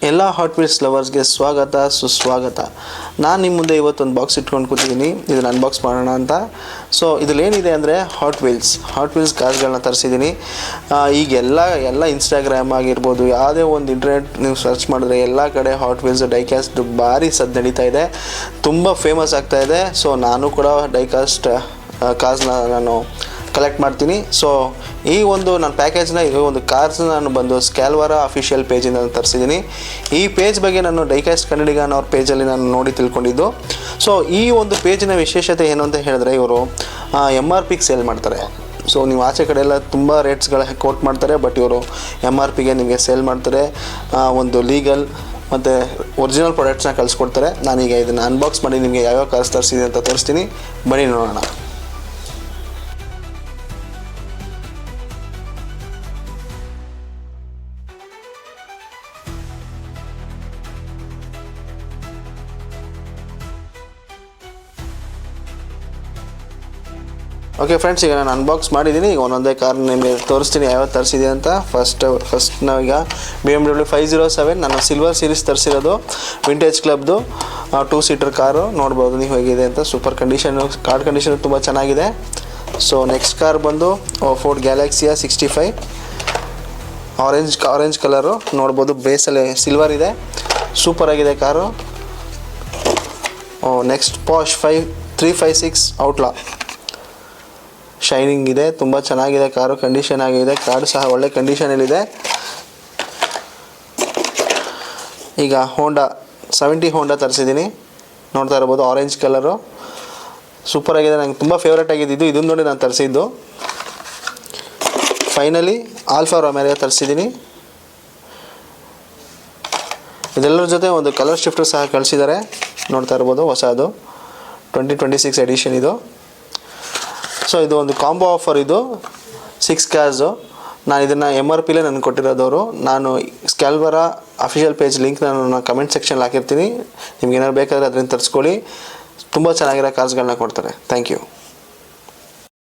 ಎಲ್ಲ hot wheels ಲವರ್ಸ್ಗೆ ಸ್ವಾಗತ ಸುಸ್ವಾಗತ. ನಾನು ನಿಮ್ಮ ಮುಂದೆ ಇವತ್ತೊಂದು ಬಾಕ್ಸ್ ಇಟ್ಕೊಂಡು ಕೂತಿದ್ದೀನಿ, ಇದನ್ನು ಅನ್ಬಾಕ್ಸ್ ಮಾಡೋಣ ಅಂತ. ಸೊ ಇದರಲ್ಲೇನಿದೆ ಅಂದರೆ ಹಾಟ್ ವೀಲ್ಸ್ ಕಾರ್ಸ್ಗಳನ್ನ ತರಿಸಿದ್ದೀನಿ. ಈಗ ಎಲ್ಲ ಇನ್ಸ್ಟಾಗ್ರಾಮ್ ಆಗಿರ್ಬೋದು, ಯಾವುದೇ ಒಂದು ಇಂಟರ್ನೆಟ್ ನೀವು ಸರ್ಚ್ ಮಾಡಿದ್ರೆ ಎಲ್ಲ ಕಡೆ ಹಾಟ್ ವೀಲ್ಸ್ ಡೈಕಾಸ್ಟ್ ಭಾರಿ ಸದ್ದು ನಡೀತಾ ಇದೆ, ತುಂಬ ಫೇಮಸ್ ಆಗ್ತಾ ಇದೆ. ಸೊ ನಾನು ಕೂಡ ಡೈಕಾಸ್ಟ್ ಕಾರ್ಸ್ನ ನಾನು ಕಲೆಕ್ಟ್ ಮಾಡ್ತೀನಿ. ಸೊ ಈ ಒಂದು ನನ್ನ ಪ್ಯಾಕೇಜ್ನ ಈ ಒಂದು ಕಾರ್ಸ್ನ ನಾನು ಬಂದು ಸ್ಕ್ಯಾಲ್ವಾರ ಅಫಿಷಿಯಲ್ ಪೇಜಿಂದ ತರಿಸಿದ್ದೀನಿ. ಈ ಪೇಜ್ ಬಗ್ಗೆ ನಾನು ಡೈಕಾಸ್ಟ್ ಕನ್ನಡಿಗ ಅನ್ನೋ ಪೇಜಲ್ಲಿ ನಾನು ನೋಡಿ ತಿಳ್ಕೊಂಡಿದ್ದು. ಸೊ ಈ ಒಂದು ಪೇಜಿನ ವಿಶೇಷತೆ ಏನು ಅಂತ ಹೇಳಿದ್ರೆ, ಇವರು MRPಗೆ ಸೇಲ್ ಮಾಡ್ತಾರೆ. ಸೊ ನೀವು ಆಚೆ ಕಡೆ ಎಲ್ಲ ತುಂಬ ರೇಟ್ಸ್ಗಳ ಕೋಟ್ ಮಾಡ್ತಾರೆ, ಬಟ್ ಇವರು MRPಗೆ ನಿಮಗೆ ಸೇಲ್ ಮಾಡ್ತಾರೆ. ಒಂದು ಲೀಗಲ್ ಮತ್ತು ಒರಿಜಿನಲ್ ಪ್ರಾಡಕ್ಟ್ಸ್ನ ಕಳಿಸ್ಕೊಡ್ತಾರೆ. ನಾನೀಗ ಇದನ್ನು ಅನ್ಬಾಕ್ಸ್ ಮಾಡಿ ನಿಮಗೆ ಯಾವ್ಯಾವ ಕಾರ್ಸ್ ತರಿಸಿದೆ ಅಂತ ತೋರಿಸ್ತೀನಿ, ಬನ್ನಿ ನೋಡೋಣ. ಓಕೆ ಫ್ರೆಂಡ್ಸ್, ಈಗ ನಾನು ಅನ್ಬಾಕ್ಸ್ ಮಾಡಿದ್ದೀನಿ. ಈಗ ಒಂದೊಂದೇ ಕಾರ್ ನಿಮಗೆ ತೋರಿಸ್ತೀನಿ ಯಾವ್ಯಾವ ತರಿಸಿದೆ ಅಂತ. ಫಸ್ಟ್ ನಾವೀಗ BMW 507 ನಾನು ಸಿಲ್ವರ್ ಸೀರೀಸ್ ತರಿಸಿರೋದು, ವಿಂಟೇಜ್ ಕ್ಲಬ್ದು 2 ಸೀಟರ್ ಕಾರು. ನೋಡ್ಬೋದು ನೀವು ಹೇಗಿದೆ ಅಂತ. ಸೂಪರ್ ಕಂಡೀಷನು, ಕಾರ್ಡ್ ಕಂಡೀಷನ್ ತುಂಬ ಚೆನ್ನಾಗಿದೆ. ಸೊ ನೆಕ್ಸ್ಟ್ ಕಾರ್ ಬಂದು ಫೋರ್ಡ್ ಗ್ಯಾಲಕ್ಸಿಯ 65 ಆರೆಂಜ್ ಕಲರು. ನೋಡ್ಬೋದು ಬೇಸಲ್ಲಿ ಸಿಲ್ವರ್ ಇದೆ, ಸೂಪರ್ ಆಗಿದೆ ಕಾರು. ನೆಕ್ಸ್ಟ್ ಪಾಶ್ 356 ಔಟ್ಲಾ, ಶೈನಿಂಗ್ ಇದೆ, ತುಂಬ ಚೆನ್ನಾಗಿದೆ ಕಾರು, ಕಂಡೀಷನ್ ಆಗಿದೆ. ಕಾರು ಸಹ ಒಳ್ಳೆ ಕಂಡೀಷನಲ್ಲಿದೆ. ಈಗ ಹೋಂಡಾ 70 ಹೋಂಡಾ ತರಿಸಿದ್ದೀನಿ, ನೋಡ್ತಾ ಇರ್ಬೋದು, ಆರೆಂಜ್ ಕಲರು, ಸೂಪರ್ ಆಗಿದೆ. ನಂಗೆ ತುಂಬ ಫೇವ್ರೇಟ್ ಆಗಿದ್ದು ಇದನ್ನು ನೋಡಿ ನಾನು ತರಿಸಿದ್ದು. Finally alpha ರೊಮೆರೋ ತರಿಸಿದ್ದೀನಿ. ಇದೆಲ್ಲರ ಜೊತೆ ಒಂದು ಕಲರ್ ಶಿಫ್ಟರ್ ಸಹ ಕಳಿಸಿದ್ದಾರೆ, ನೋಡ್ತಾ ಇರ್ಬೋದು, ಹೊಸದು 2026 ಎಡಿಷನ್ ಇದು. ಸೊ ಇದು ಒಂದು ಕಾಂಬೋ ಆಫರ್, ಇದು 6 ಕಾರ್ಸು. ನಾನು ಇದನ್ನು MRPಲೇ ನನಗೆ ಕೊಟ್ಟಿರೋದವರು. ನಾನು ಸ್ಕ್ಯಾಲ್ವಾರ ಅಫಿಷಿಯಲ್ ಪೇಜ್ ಲಿಂಕ್ ನಾನು ಕಮೆಂಟ್ ಸೆಕ್ಷನಲ್ಲಿ ಹಾಕಿರ್ತೀನಿ. ನಿಮ್ಗೆ ಏನಾದ್ರು ಬೇಕಾದರೆ ಅದರಿಂದ ತರಿಸ್ಕೊಳ್ಳಿ. ತುಂಬ ಚೆನ್ನಾಗಿರೋ ಕಾರ್ಸ್ಗಳನ್ನ ಕೊಡ್ತಾರೆ. Thank you.